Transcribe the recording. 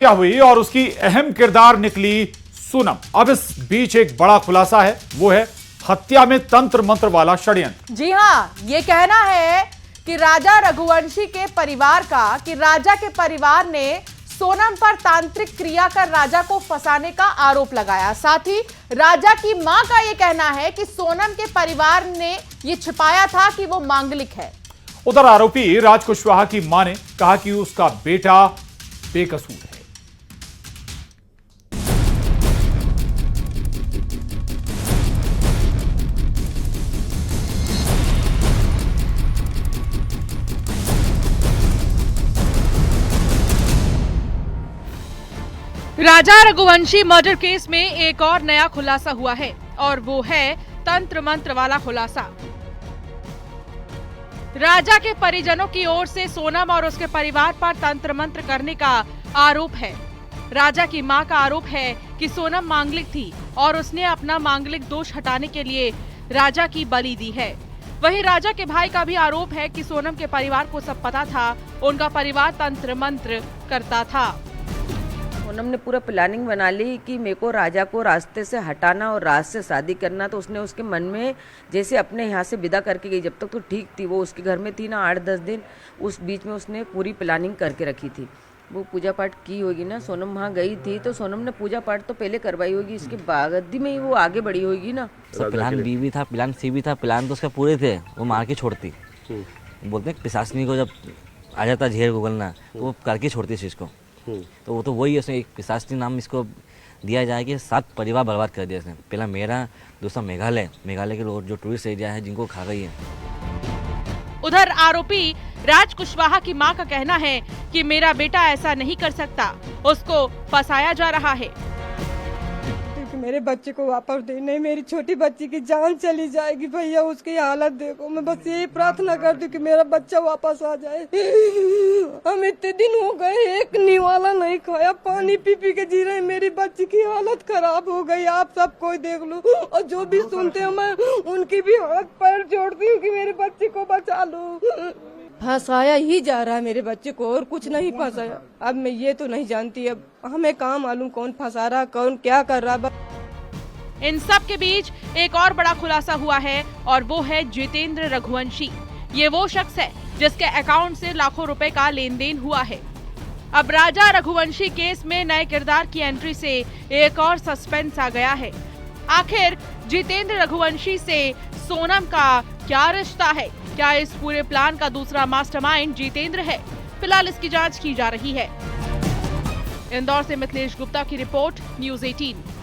क्या हुई और उसकी अहम किरदार निकली सोनम। अब इस बीच एक बड़ा खुलासा है, वो है हत्या में तंत्र मंत्र वाला षड्यंत्र। जी हाँ, ये कहना है कि राजा रघुवंशी के परिवार का कि राजा के परिवार ने सोनम पर तांत्रिक क्रिया कर राजा को फंसाने का आरोप लगाया। साथ ही राजा की मां का यह कहना है कि सोनम के परिवार ने यह छिपाया था कि वो मांगलिक है। उधर आरोपी राज कुशवाहा की मां ने कहा कि उसका बेटा बेकसूर है। राजा रघुवंशी मर्डर केस में एक और नया खुलासा हुआ है और वो है तंत्र मंत्र वाला खुलासा। राजा के परिजनों की ओर से सोनम और उसके परिवार पर तंत्र मंत्र करने का आरोप है। राजा की मां का आरोप है कि सोनम मांगलिक थी और उसने अपना मांगलिक दोष हटाने के लिए राजा की बलि दी है। वहीं राजा के भाई का भी आरोप है कि सोनम के परिवार को सब पता था, उनका परिवार तंत्र मंत्र करता था। सोनम ने पूरा प्लानिंग बना ली कि मेरे को राजा को रास्ते से हटाना और राज से शादी करना। तो उसने उसके मन में जैसे अपने यहाँ से विदा करके गई, जब तक तो ठीक थी, वो उसके घर में थी ना 8-10 दिन, उस बीच में उसने पूरी प्लानिंग करके रखी थी। वो पूजा पाठ की होगी ना, सोनम वहाँ गई थी तो सोनम ने पूजा पाठ तो पहले करवाई होगी, इसके बाद में ही वो आगे बढ़ी होगी ना। तो प्लान बी भी था, प्लान सी भी था, प्लान तो उसका पूरे थे। वो मार के छोड़ती, बोलते हैं पिशाचनी को जब आ जाता झेर उगलना तो वो करके छोड़ती इस चीज़ को। तो वो तो वही उसने एक पिशाचनी नाम इसको दिया जाए कि 7 परिवार बर्बाद कर दिया इसने। पहला मेरा, दूसरा मेघालय के लोग जो टूरिस्ट एरिया है जिनको खा गई है। उधर आरोपी राज कुशवाहा की मां का कहना है कि मेरा बेटा ऐसा नहीं कर सकता, उसको फंसाया जा रहा है। मेरे बच्चे को वापस दे, नहीं मेरी छोटी बच्ची की जान चली जाएगी भैया, उसकी हालत देखो। मैं बस यही प्रार्थना करती हूँ कि मेरा बच्चा वापस आ जाए। हम इतने दिन हो गए एक निवाला नहीं खाया, पानी पी पी के जी रहे, मेरी बच्ची की हालत खराब हो गई। आप सब कोई देख लो और जो भी सुनते हैं मैं उनकी भी हाथ पैर जोड़ती हूँ कि मेरे बच्चे को बचा लो। फंसाया ही जा रहा है मेरे बच्चे को, और कुछ नहीं फंसाया। अब मैं ये तो नहीं जानती, अब हमें कहाँ मालूम कौन फंसा रहा, कौन क्या कर रहा। इन सब के बीच एक और बड़ा खुलासा हुआ है और वो है जितेंद्र रघुवंशी। ये वो शख्स है जिसके अकाउंट से लाखों रुपए का लेन देन हुआ है। अब राजा रघुवंशी केस में नए किरदार की एंट्री से एक और सस्पेंस आ गया है। आखिर जितेंद्र रघुवंशी से सोनम का क्या रिश्ता है? क्या इस पूरे प्लान का दूसरा मास्टरमाइंड जितेंद्र है? फिलहाल इसकी जांच की जा रही है। इंदौर से मिथिलेश गुप्ता की रिपोर्ट, न्यूज़ 18।